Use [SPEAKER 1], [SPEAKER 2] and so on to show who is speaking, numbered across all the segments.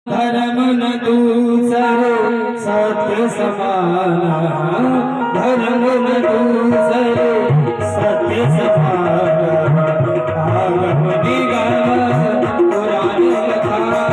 [SPEAKER 1] धर्म न दूसरो सत्य समाना, धर्म न दूसरो सत्य समाना, आगम निगम पुराण कथाना।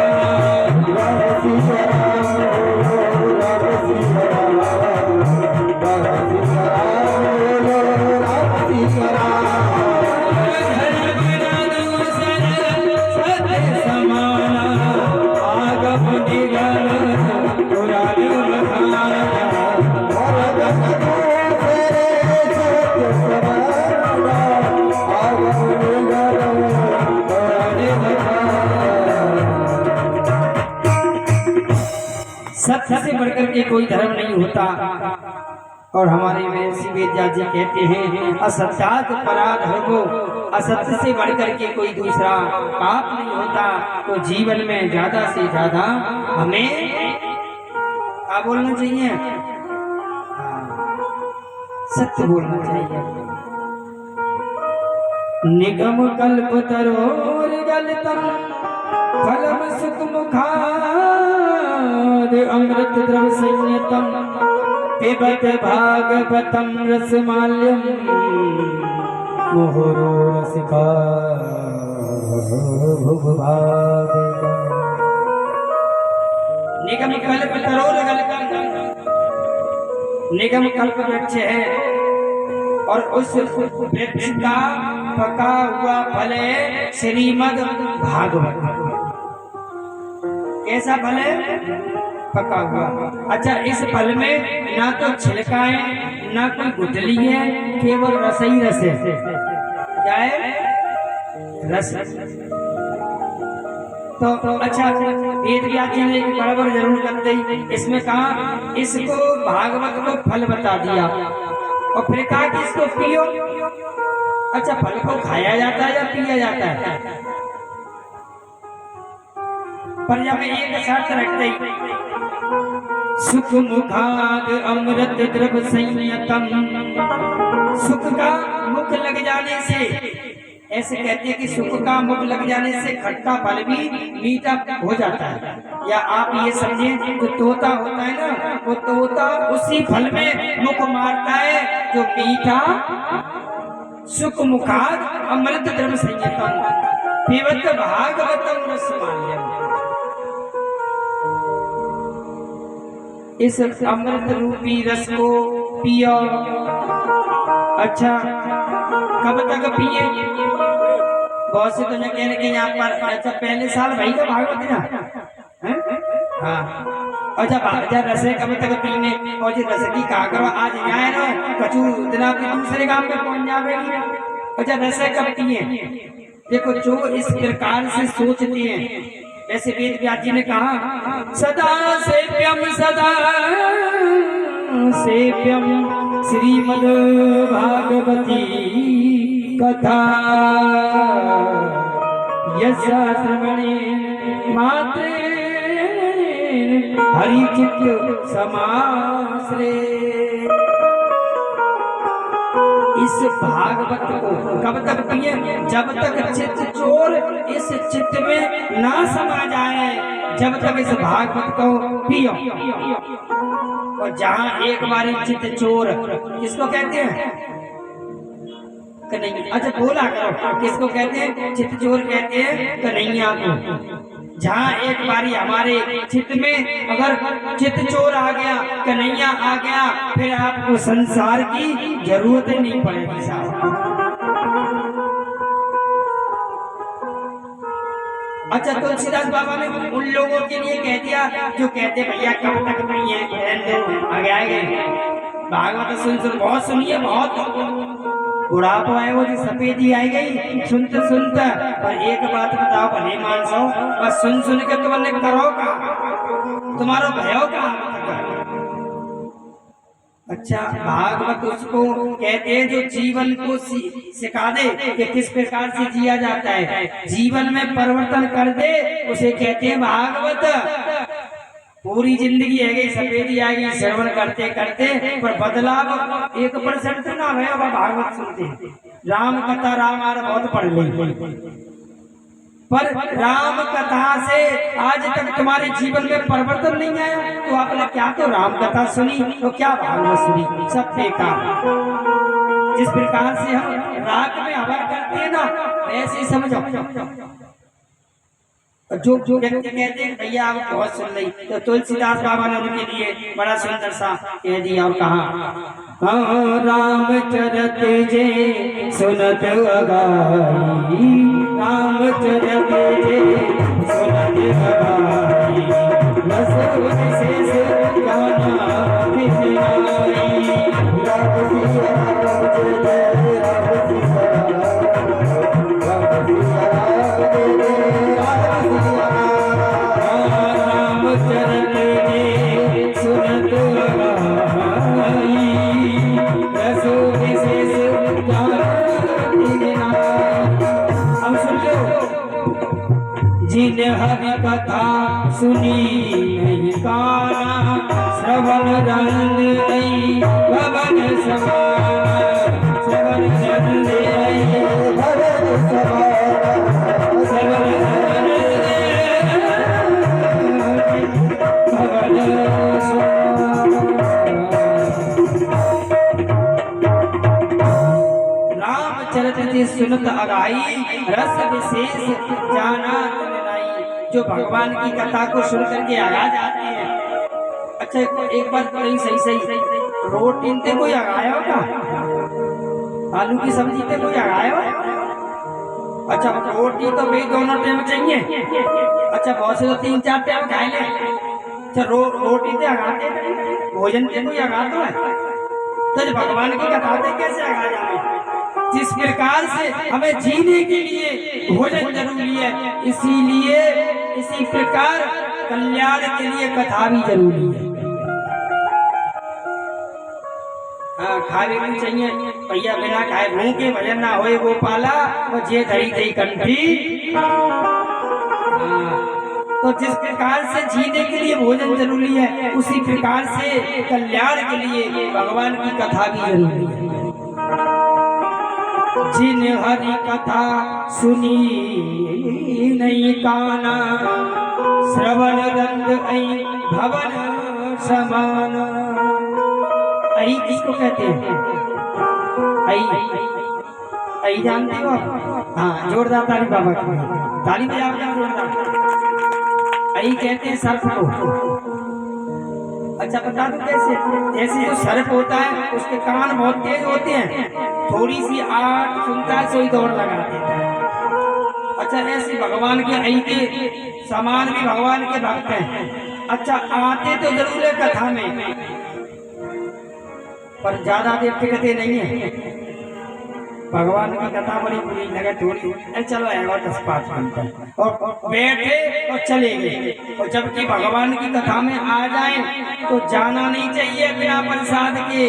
[SPEAKER 1] सत्य से बढ़कर के कोई धर्म नहीं होता। और हमारे महर्षि वेदव्यास जी कहते हैं असत्यात् पराधर्मो, असत्य से बढ़कर के कोई दूसरा पाप नहीं होता। तो जीवन में ज्यादा से ज्यादा हमें क्या बोलना चाहिए? सत्य बोलना चाहिए। निगम कल्प तरोर गलतम फलम सुख मुखाद, अमृत द्रव संयतम पिबत भागवतम रसमाल्यम, मोहरो रसिका भुभाग। निगम कल्प तरोर गलतम, निगम कल्प वृक्ष है और उस वृक्ष का पका हुआ फल है श्रीमद् भागवत। कैसा फल है? पका हुआ। अच्छा, इस फल में ना तो छिलका है ना कोई गुठली है, केवल रस ही रस है। क्या है? रस। तो अच्छा, वेदव्यास जी ने एक बराबर जरूर करते ही इसमें कहा, इसको भागवत को फल बता दिया और फिर कहा कि इसको पियो। अच्छा, फल को खाया जाता है या पिया जाता है? पर जब एक शर्त रखते सुख मुखाद अमृत द्रव संयतम, सुख का मुख लग जाने से, ऐसे कहते हैं कि सुख का मुख लग जाने से खट्टा फल भी मीठा हो जाता है। या आप ये समझें जो तोता होता है ना, वो तोता उसी फल में मुख मारता है जो मीठा। सुख मुखाद अमृत द्रव संयतम पिबत भागवतम रसमाल्यम, इस अमृत रूपी रस को पियो। अच्छा, कब तक पिए? बहुत से तो कहने के यहाँ पर अच्छा पहले साल भाई का भागवत ना, हाँ। अच्छा, रसे कब तक पीने? और जो रस की का करो आज जाए ना कचू दिन दूसरे गांव में पहुंच जाएगी। अच्छा, रसे कब पिए? देखो, जो इस प्रकार से सोचते हैं, ऐसे वेदव्यास जी ने कहा सदा सेव्यम श्रीमद् भागवती कथा, यस्या श्रवणेन मात्रेण हरिचित्त समाश्रे। इस भागवत को कब तक पिए? जब तक चित्त चोर इस चित्त में ना समा जाए, जब तक इस भागवत को पियो। और जहां एक बारी चित्त चोर, किसको कहते हैं? कन्हैया। अच्छा, बोला करो, किसको कहते हैं? चित्त चोर कहते हैं कन्हैया को। जहाँ एक बारी हमारे चित्त में अगर चित्त चोर आ गया, कन्हैया आ गया, फिर आपको संसार की जरूरत ही नहीं पड़ेगी साहब। अच्छा, तुलसीदास बाबा ने उन लोगों के लिए कह दिया जो कहते भैया कब तक नहीं है, आगे आएंगे भागवत सुन सुन बहुत सुनिए, बहुत बुढ़ापा है वो जो सफेदी आई गई सुनते सुनते। पर एक बात बताओ भले मानसो, बस सुन सुन के तुमने करो का, तुम्हारा भयो का। अच्छा, भागवत उसको कहते हैं जो जीवन को सिखा दे कि किस प्रकार से जिया जाता है, जीवन में परिवर्तन कर दे, उसे कहते हैं भागवत। पूरी जिंदगी है गई सफेदी आ गई श्रवण करते करते, पर बदलाव 1% ना हुआ। भागवत सुनते राम कथा रामायण बहुत पढ़ ली, पर राम कथा से आज तक तुम्हारे जीवन में परिवर्तन नहीं आया, तो आपने क्या तो राम कथा सुनी तो क्या भागवत सुनी, सब बेकार। जिस प्रकार से हम राग में हवन करते हैं ना, ऐसे ही समझो। जो जो व्यक्ति कहते हैं भैया आप बहुत सुन रही, तो तुलसीदास बाबा ने उनके लिए बड़ा सुंदर सा कह दिया और कहा, रामचरित जे सुनत अगाई, रामचरित जे सुनत अगाई, रस विशेष गाना बिसराई। जिन हरि कथा सुनी नहीं काना, श्रवण रंग आई भवन समाना, श्रवण रंग आई भवन समाना, श्रवण रंग भवन समाना। रामचरित सुनत अगाई, रस विशेष जाना। जो भगवान की कथा को सुन करके आगा जाते हैं। अच्छा एक बात बड़ी सही रोटी ते कोई आगाया होगा, आलू की सब्जी ते कोई आगाया हो। अच्छा रोटी तो भाई दोनों टाइम चाहिए। अच्छा बहुत से तो 3-4 टाइम खाए ले। अच्छा रोटी ते आगाते, भोजन ते कोई आगाता है, तो भगवान की कथा ते कैसे आगा जाए। जिस प्रकार से हमें जीने के लिए भोजन जरूरी है, इसीलिए इसी प्रकार कल्याण के लिए कथा भी जरूरी है। खाने भी चाहिए भैया, बिना खाए भूखे भजन ना होए गोपाला, तो जे धरी धरी कंठी। तो जिस प्रकार से जीने के लिए भोजन जरूरी है, उसी प्रकार से कल्याण के लिए भगवान की कथा भी जरूरी है। जिन हरि कथा सुनी नहीं काना, श्रवण रंग आई भवन समाना। आई किसको कहते हैं? आई जानते हो? हाँ जोरदार ताली बाबा की, ताली बजाओ जोरदार। आई कहते हैं सर्प को। अच्छा बता दो कैसे? जैसे जो सर्प होता है उसके कान बहुत तेज होते हैं, थोड़ी सी आग सुनता है सोई दौड़ लगा देता है। अच्छा ऐसे भगवान के आई के समान भी भगवान के भक्त हैं। अच्छा आते तो जरूर है कथा में, पर ज्यादा देर टिकते नहीं है। भगवान की कथा बड़ी बुरी लगे थोड़ी, चलो आएगा 10-5 मिनट और बैठे और चले गए। और जबकि भगवान की कथा में आ जाए तो जाना नहीं चाहिए बिना प्रसाद के।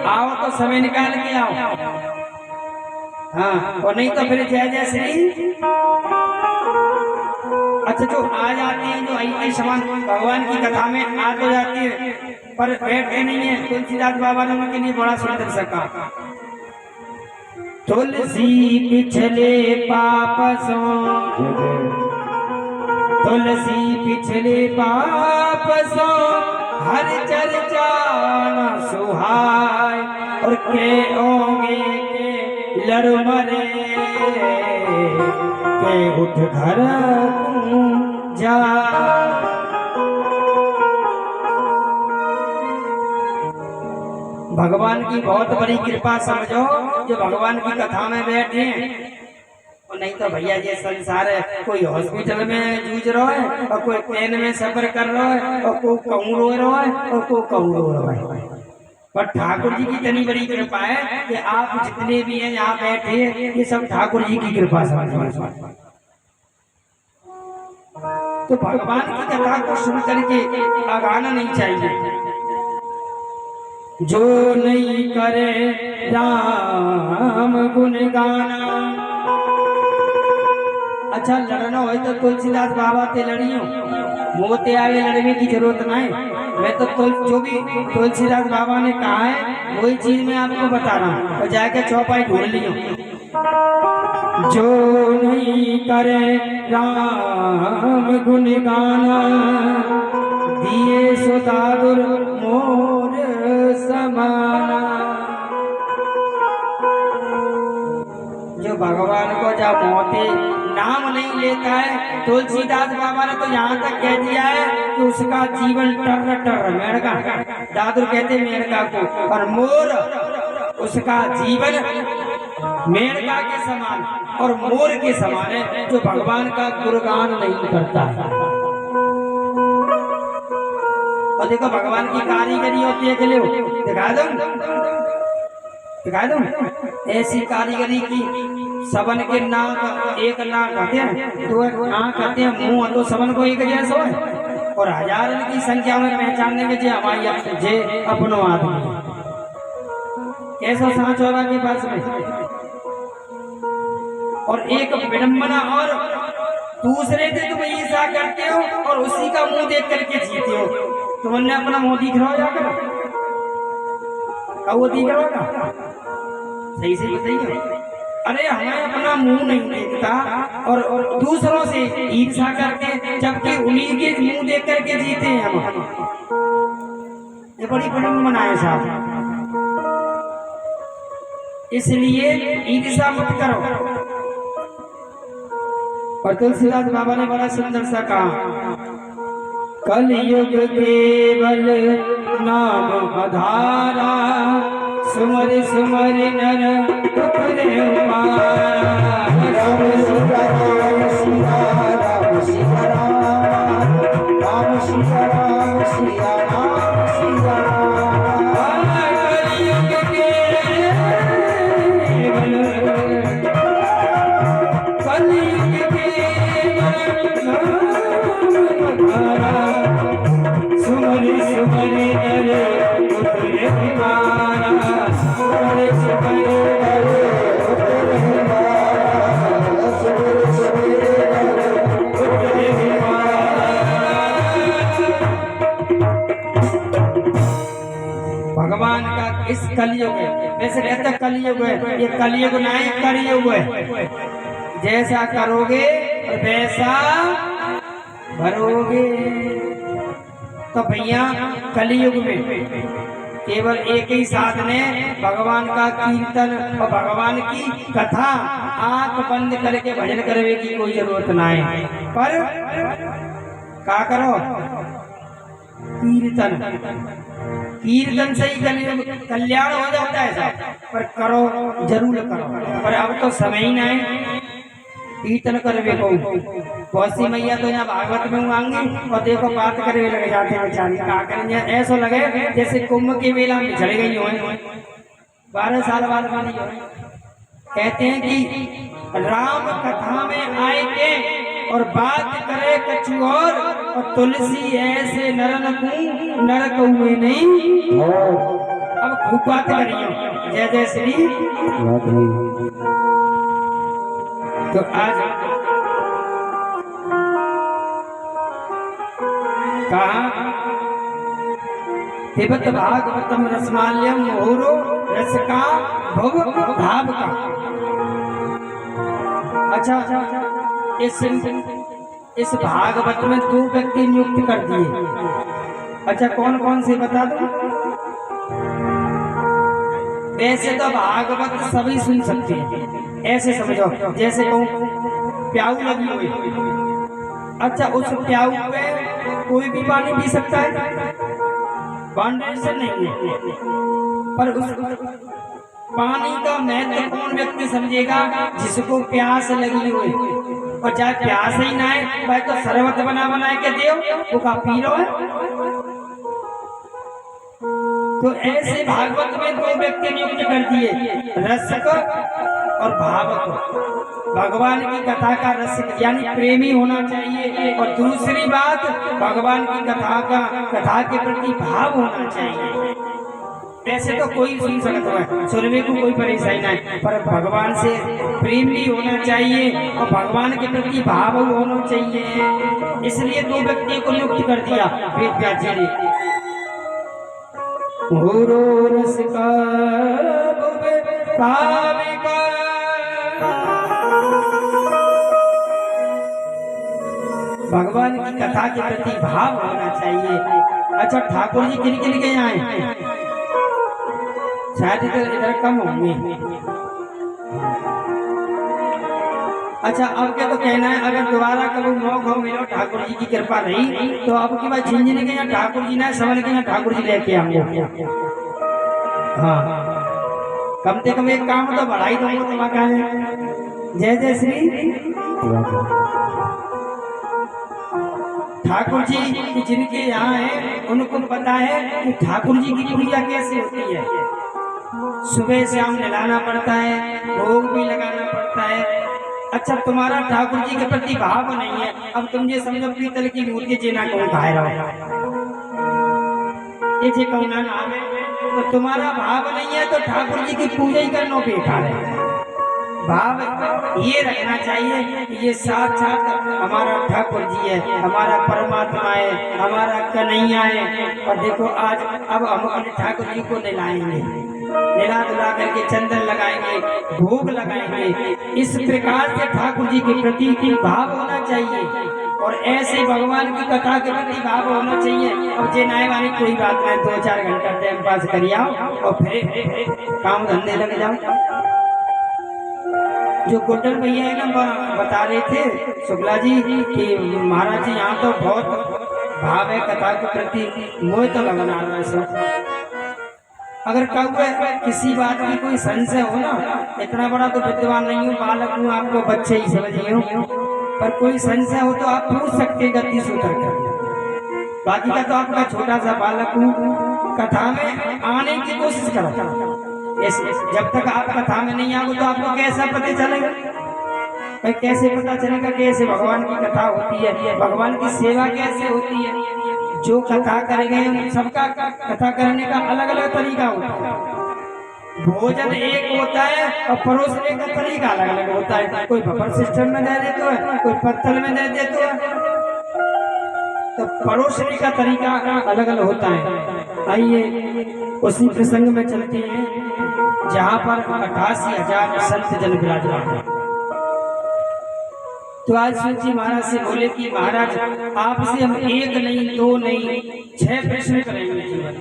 [SPEAKER 1] आओ तो समय निकाल के आओ, हाँ, और नहीं तो फिर जय जय श्री। अच्छा जो आ जाते हैं, जो आई समान भगवान की कथा में आ तो जाते हैं पर बैठते नहीं है। तुलसीदास बाबा ने उनके लिए बड़ा सुंदर सा कहा, तुलसी पिछले पाप सो, तुलसी पिछले पाप सो हर चर्चा न सुहाय। और के ओंगे के लड़ मरे, के उठ घर जा। भगवान की बहुत बड़ी कृपा समझो जो भगवान की कथा में बैठे हैं। और नहीं तो भैया ये संसार है, कोई हॉस्पिटल में जूझ रहा है और कोई ट्रेन में सफर कर रहा है और कोई कहूँ रो रहा है और कोई कहूँ रो रहा है। पर ठाकुर जी की इतनी बड़ी कृपा है कि आप जितने भी हैं यहाँ बैठे हैं, ये सब ठाकुर जी की कृपा समझो। तो भगवान की कथा को सुन करके आगाना नहीं चाहिए। जो नहीं करे राम गुण गाना। अच्छा लड़ना हो तो तुलसीदास बाबा ते लड़ियो, मोते आगे लड़ने की जरूरत नहीं। मैं तो जो भी तुलसीदास बाबा ने कहा है वही चीज मैं आपको बता रहा हूँ, और जाके चौपाई ढूंढ लियो। जो नहीं करे राम गुण गाना, दिए सो दादुर मोर समाना। जो भगवान को जब मोते नाम नहीं लेता है, तुलसीदास बाबा ने तो यहाँ तक कह दिया है कि उसका जीवन टर टर, मेढ़का दादुर कहते मेढ़का को, और मोर उसका जीवन मेढ़का के समान और मोर के समान है, जो भगवान का गुणगान नहीं करता है। और देखो भगवान की कारीगरी होती है, चलो दिखा दूं ऐसी कारीगरी की। सबन के नाक एक नाक आते हैं, दो आंख आते हैं, मुंह तो सबन को एक जैसा है, और हजारों की संख्या में पहचानने के जे हमारी जे अपनो आदमी कैसा सांच होगा के पास में। और एक विडंबना, और दूसरे से तुम ईर्ष्या करते हो और उसी का मुंह देख करके जीते हो। तुमने अपना मुंह दिख रहा हो जाकर, वो दिख रहा होगा, सही से बताइए। अरे हमें अपना मुंह नहीं देखता और दूसरों से ईर्ष्या करते, जबकि उन्हीं के मुंह देख करके जीते हैं हम। ये बड़ी विडंबना है साहब, इसलिए ईर्ष्या मत करो। और तुलसीदास बाबा ने बड़ा सुंदर सा कहा, कलयुग केवल नाम आधारा, सुमर सुमर नर उतरे उपारा। राम सीता राम सीता राम सीता राम, राम सीता राम सीता राम सीता राम। कलयुग केवल, कलयुग सुमर सुमर नर उतरे उपारा, सुमर सुमर नर उतरे उपारा, सुमर सुमर नर उतरे उपारा। भगवान का इस कलयुग है, वैसे कहते हैं कलयुग है, ये कलयुग नहीं कलयुग है। जैसा करोगे वैसा भरोगे। तो भैया कलयुग में केवल एक ही साधन है, भगवान का कीर्तन और भगवान की कथा। आंख बंद करके भजन करने की कोई जरूरत ना है, पर क्या करो, कीर्तन। कीर्तन से ही कल्याण हो जाता है साहब, पर करो जरूर करो। पर अब तो समय ही ना है कीर्तन करवे को। बहुत सी मैया तो यहाँ भागवत में आएंगी और देखो बात करवे लगे जाते हैं बेचारी, क्या करेंगे। ऐसा लगे जैसे कुंभ के मेला में चढ़ गई हो, 12 साल बाद वाली हो। कहते हैं कि राम कथा में आए के और बात करे कछु और तुलसी ऐसे नरन को नरक हुए नहीं। अब खूब बात करिए, जय जय श्री। तो आज कहा तिब्बत भागवतम रसमाल्यम मुहुरो रस का भव भाव का। अच्छा, इस भागवत में 2 व्यक्ति नियुक्त कर दिए। अच्छा, कौन कौन से बता दो। वैसे तो भागवत सभी सुन सकते हैं, ऐसे समझो जैसे कहूँ प्याऊ लगी हुई। अच्छा, उस प्याऊ पे कोई भी पानी पी सकता है, बाउंडेशन नहीं है, पर उस पानी का महत्व कौन व्यक्ति समझेगा, जिसको प्यास लगी हुई। और चाहे प्यास ही ना है, भाई तो शरबत बना बना के दो, वो का पी लो है। तो ऐसे भागवत में 2 व्यक्ति नियुक्त कर दिए, रसक और भावक। भगवान की कथा का रसिक यानी प्रेमी होना चाहिए, और दूसरी बात भगवान की कथा के प्रति भाव होना चाहिए। वैसे तो कोई सुन सकता है, सुनने को कोई परेशानी नहीं, पर भगवान से प्रेम भी होना चाहिए और भगवान के प्रति भाव होना चाहिए। इसलिए 2 व्यक्तियों को नियुक्त कर दिया वेद व्यास जी ने। रस का भगवान की कथा के प्रति भाव होना चाहिए। अच्छा, ठाकुर जी किन किन के यहाँ हैं? शायद इधर कम होंगे। अच्छा, अब क्या तो कहना है, अगर दोबारा कभी मौका मिलो ठाकुर जी की कृपा रही तो अब की बात झिंझिन के यहाँ ठाकुर जी ना समझ के यहाँ ठाकुर जी लेके आऊंगे। हाँ, कम से कम एक काम तो बढ़ाई दूंगा तुम्हारा है। जय जय श्री ठाकुर जी जिनके यहाँ है उनको पता है कि ठाकुर जी की पूजा कैसे होती है। सुबह शाम नहलाना पड़ता है, भोग भी लगाना पड़ता है। अच्छा, तुम्हारा ठाकुर जी के प्रति भाव नहीं है। अब तुम ये समझो पीतल की मूर्ति जेना कौन खाए रहो, ये जे कौन नाम है, तो तुम्हारा भाव नहीं है तो ठाकुर जी की पूजा ही करना बेकार है। भाव ये रखना चाहिए कि ये साक्षात हमारा ठाकुर जी है, हमारा परमात्मा है, हमारा कन्हैया है। और देखो आज अब हम अपने ठाकुर जी को नहलाएंगे, नहला धुला करके चंदन लगाएंगे, भोग लगाएंगे। इस प्रकार से ठाकुर जी के प्रति भाव होना चाहिए और ऐसे भगवान की कथा के प्रति भाव होना चाहिए। अब जे नाय वाली कोई बात नहीं, 2-4 घंटा टाइम पास करिए और फिर काम धंधे लग जाओ। जो गोटल भैया है ना बता रहे थे शुक्ला जी कि महाराज जी यहाँ तो बहुत भाव है कथा के प्रति, मोह तो लगना रहा है सब। अगर कहुए किसी बात की कोई संशय हो ना, इतना बड़ा तो विद्वान नहीं हूँ, बालक हूँ, आपको बच्चे ही समझिए, पर कोई संशय हो तो आप पूछ सकते हैं गति से उतर कर। बाकी का तो आपका छोटा सा बालक हूँ, कथा में आने की कोशिश करो। जब तक आप कथा में नहीं आओगे तो आपको कैसा पता चलेगा? भाई कैसे पता चलेगा कैसे भगवान की कथा होती है, भगवान की सेवा कैसे होती है? जो कथा करेंगे सबका कथा करने का अलग अलग तरीका होता है। भोजन एक होता है और परोसने का तरीका अलग अलग होता है। कोई बफर सिस्टम में दे देता है, कोई पत्तल में दे देता है, तो परोसने का तरीका अलग अलग होता है। आइए उसी प्रसंग में चलते हैं जहाँ पर 88,000 संत जन विराजमान हैं। तो आज सूत जी महाराज से बोले कि महाराज आपसे हम 1 नहीं 2 नहीं 6 प्रश्न करेंगे जीवन।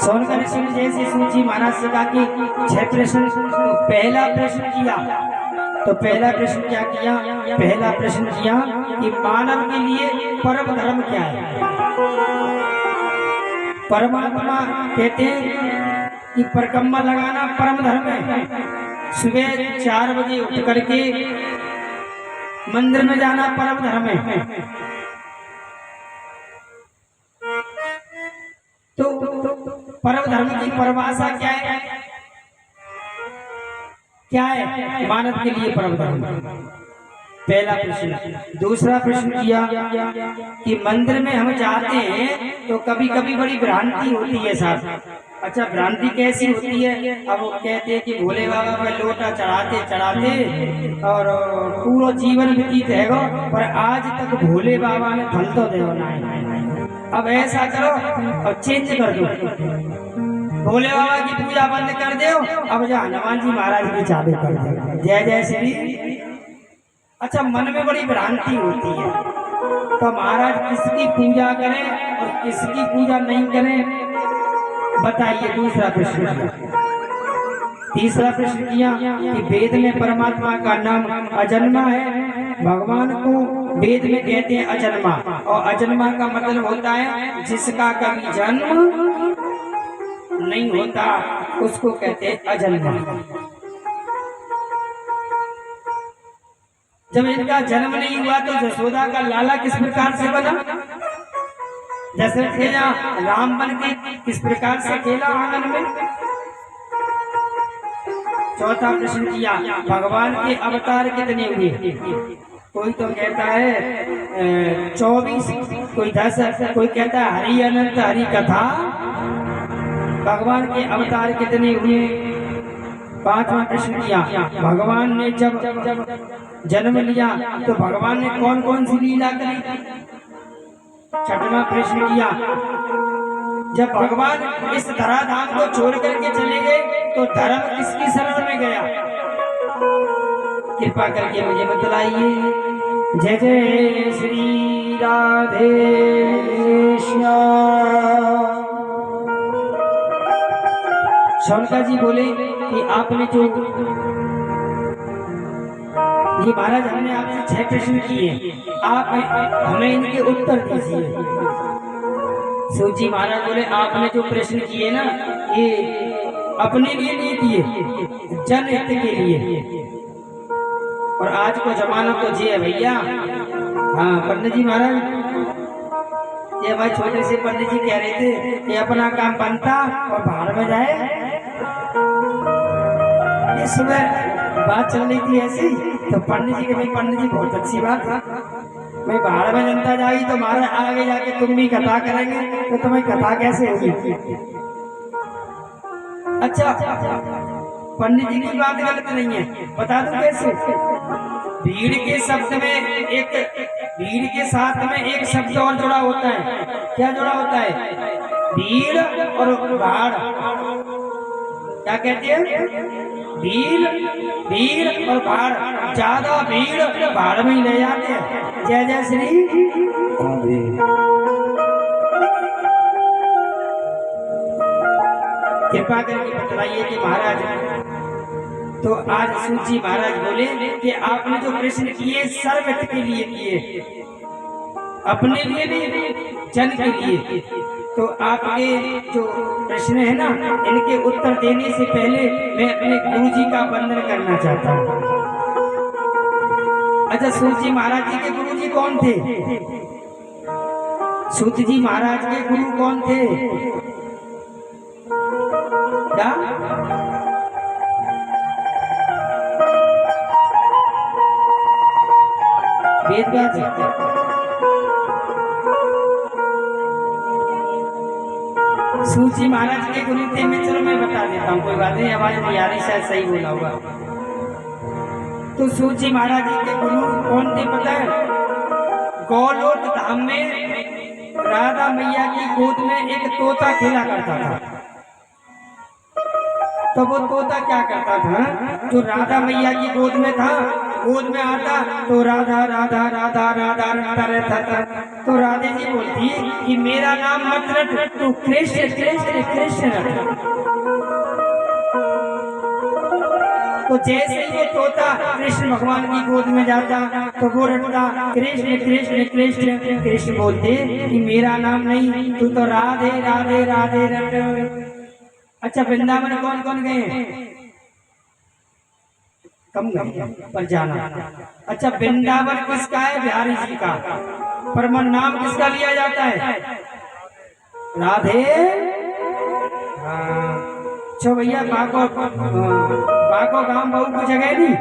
[SPEAKER 1] सोनकर ऋषि ने जैसे सूत जी महाराज से कहा कि 6 प्रश्न, तो पहला प्रश्न किया, तो पहला प्रश्न क्या किया? पहला प्रश्न किया कि मानव के लिए परम धर्म क्या है? परमात्मा कहते हैं कि परिक्रमा लगाना परम धर्म है। सुबह 4 बजे उठ करके मंदिर में जाना परम धर्म है। तो परम धर्म की परिभाषा क्या है? क्या है मानव के लिए परम धर्म? पहला प्रश्न। दूसरा प्रश्न किया कि मंदिर में हम जाते हैं तो कभी कभी बड़ी भ्रांति होती है साहब। अच्छा, भ्रांति कैसी होती है? अब वो कहते हैं कि भोले बाबा पे लोटा चढ़ाते चढ़ाते और पूरा जीवन व्यतीत है, पर आज तक भोले बाबा ने फल तो देना है। अब ऐसा करो और चेंज कर दो, भोले बाबा की पूजा बंद कर दो, अब जो हनुमान जी महाराज की चालू कर दो। जय जय श्री। अच्छा, मन में बड़ी भ्रांति होती है, तो महाराज किसकी पूजा करें और किसकी पूजा नहीं करें बताइए। दूसरा प्रश्न। तीसरा प्रश्न किया कि वेद में परमात्मा का नाम अजन्मा है। भगवान को वेद में कहते हैं अजन्मा, और अजन्मा का मतलब होता है जिसका कभी जन्म नहीं होता, उसको कहते हैं अजन्मा। जब इनका जन्म नहीं हुआ तो यशोदा का लाला किस प्रकार से बना? दशरथ खेला राम बन के किस प्रकार से खेला आंगन में? चौथा प्रश्न किया भगवान के अवतार कितने हुए? कोई तो कहता है 24, कोई 10, कोई कहता है हरि अनंत हरि कथा। भगवान के अवतार कितने हुए? पांचवा प्रश्न किया भगवान ने जब जन्म लिया तो भगवान ने कौन कौन सी लीला करी? छठवां प्रश्न किया जब भगवान इस धराधाम को छोड़ करके चले गए तो धर्म किसकी शरण में गया? कृपा करके मुझे बतलाइए। जय जय श्री राधे श्याम। शौनका जी बोले कि आपने जो ये महाराज हमने आपसे 6 प्रश्न किए, आप हमें इनके उत्तर दीजिए। शिव जी महाराज बोले आपने जो प्रश्न किए ना, ये अपने लिए नहीं किए, जनहित के लिए। और आज को जमाना तो जी है भैया। हाँ पंडित जी महाराज, ये हमारे छोटे से पंडित जी कह रहे थे कि अपना काम बनता और बाहर में जाए। ये सुबह बात चल रही थी ऐसी, तो पंडित जी के भाई पंडित जी बहुत अच्छी बात है, मैं बाहर में जनता जाएगी तो महाराज आगे जाके तुम भी कथा करेंगे तो तुम्हें कथा कैसे होगी। अच्छा पंडित जी की बात गलत नहीं है, बता दूं कैसे। भीड़ के शब्द में एक, भीड़ के साथ में एक शब्द और जुड़ा होता है। क्या जुड़ा होता है? भीड़ और भाड़। क्या कहते हैं? भीड़, भीड़ और भाड़। ज्यादा भीड़ भाड़ में ही ले जाते हैं। जय जय श्री। कृपा करके बतलाइए कि महाराज, तो आज सूची महाराज बोले कि आपने जो प्रश्न किए सर्वहित के लिए किए, अपने लिए नहीं, जन के लिए। तो आपके जो प्रश्न है ना, इनके उत्तर देने से पहले मैं अपने गुरु जी का वंदन करना चाहता हूँ। अच्छा सूत जी महाराज जी के गुरु जी कौन थे? सूत जी महाराज के गुरु कौन थे? क्या? वेदव्यास जी। सूची महाराज के गुरु थे। मैं चलो मैं बता देता हूँ, कोई बात नहीं, आवाज नहीं आ रही, शायद सही बोला होगा। तो सूची महाराज जी के गुरु कौन थे पता है? गोलोक धाम में राधा मैया की गोद में एक तोता खेला करता था। तो वो तोता क्या करता था? जो राधा मैया की गोद में था, गोद में आता तो राधा राधा राधा राधा रटता रहता था। तो राधे जी बोलती कि मेरा नाम मत रट, तू कृष्ण कृष्ण कृष्ण रट। तो जैसे ही वो तोता कृष्ण भगवान की गोद में जाता तो वो रटता कृष्ण कृष्ण कृष्ण कृष्ण, बोलते कि मेरा नाम नहीं, तू तो राधे राधे राधे रट। अच्छा वृंदावन कौन कौन गए? कम गए पर जाना। अच्छा वृंदावन किसका है? बिहारी जी का। पर मन नाम किसका लिया जाता है? राधे। अच्छा भैया बाको गांव बहु को जगह नहीं,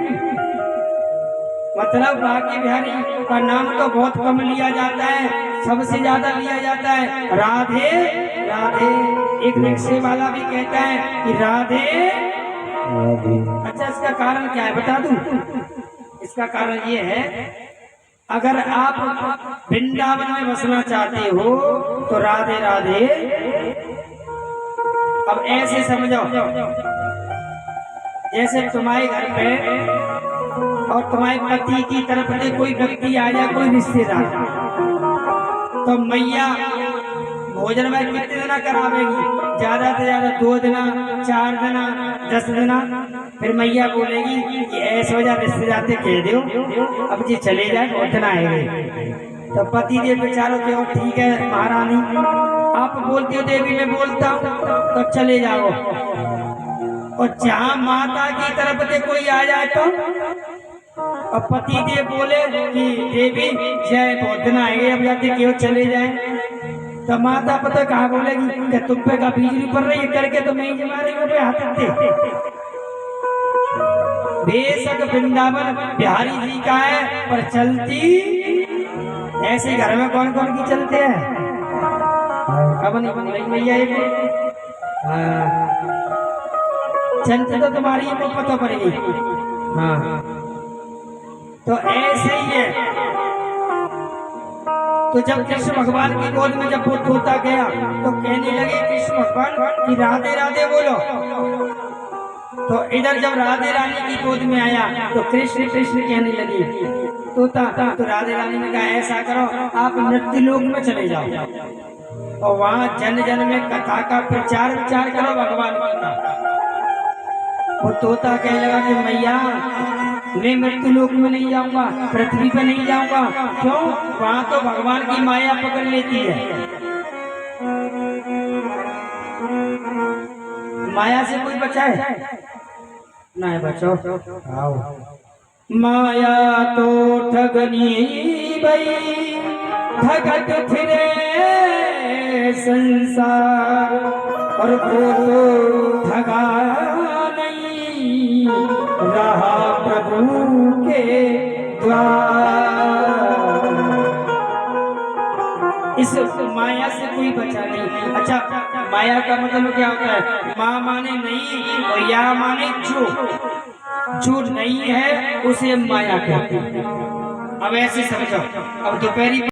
[SPEAKER 1] मतलब बाकी बिहारी का नाम तो बहुत कम लिया जाता है, सबसे ज्यादा लिया जाता है राधे राधे। एक रिक्शे वाला भी कहता है कि राधे। अच्छा इसका कारण क्या है बता दूं? इसका कारण ये है, अगर आप वृंदावन में बसना चाहते हो तो राधे राधे। अब ऐसे समझो, जैसे तुम्हारे घर पे और तुम्हारे पति की तरफ से कोई व्यक्ति आ जाए, कोई रिश्तेदार, तो मैया भोजन में कितने दिन करावेगी? ज्यादा से ज्यादा 2 दिन, 4 दिन, 10 दिन। फिर मैया बोलेगी कि ऐसा वजह रिश्तेदार से कह दो अब जी चले जाए, बहुत दिन आएंगे। तो पति देव बेचारों के और ठीक है महारानी, आप बोलती हो देवी मैं बोलता हूँ तो चले जाओ। और जहाँ माता की तरफ से कोई आ जाए तो और पति देव बोले कि देवी जय बहुत दिन आएंगे, अब जाते क्यों चले जाए, तो माता पता कहा बोलेगी कि तुम पे का बिजली पड़ रही है करके तो नहीं जमा रही पे हाथ दे। बेशक वृंदावन बिहारी जी का है, पर चलती ऐसे घर में कौन कौन की चलते हैं? अब नहीं भैया एक चलते तो तुम्हारी ये पता पड़ेगी। हाँ तो ऐसे ही है। तो जब कृष्ण भगवान की गोद में जब वो तोता गया तो कहने लगे कृष्ण भगवान कि राधे राधे बोलो। तो इधर जब राधे रानी की गोद में आया तो कृष्ण कृष्ण कहने लगी। तो राधे रानी ने कहा ऐसा करो आप मृत्यु लोक में चले जाओ और वहाँ जन जन में कथा का प्रचार विचार करो भगवान का। वो तोता कहने लगा कि मैया मैं मृत्यु लोक में नहीं जाऊंगा, पृथ्वी पर नहीं जाऊंगा। क्यों? वहाँ तो भगवान की माया पकड़ लेती है। माया से कोई बचाए? नहीं बचो। आओ। माया तो ठगनी भई ठगत फिरे संसार और वो तो ठगा नहीं रहा प्रभु के द्वार। इस माया से कोई बचा नहीं। अच्छा, माया का मतलब क्या होता है? माँ माने नहीं और या माने जो नहीं है उसे माया कहते हैं। अब ऐसे समझो। अब दोपहरी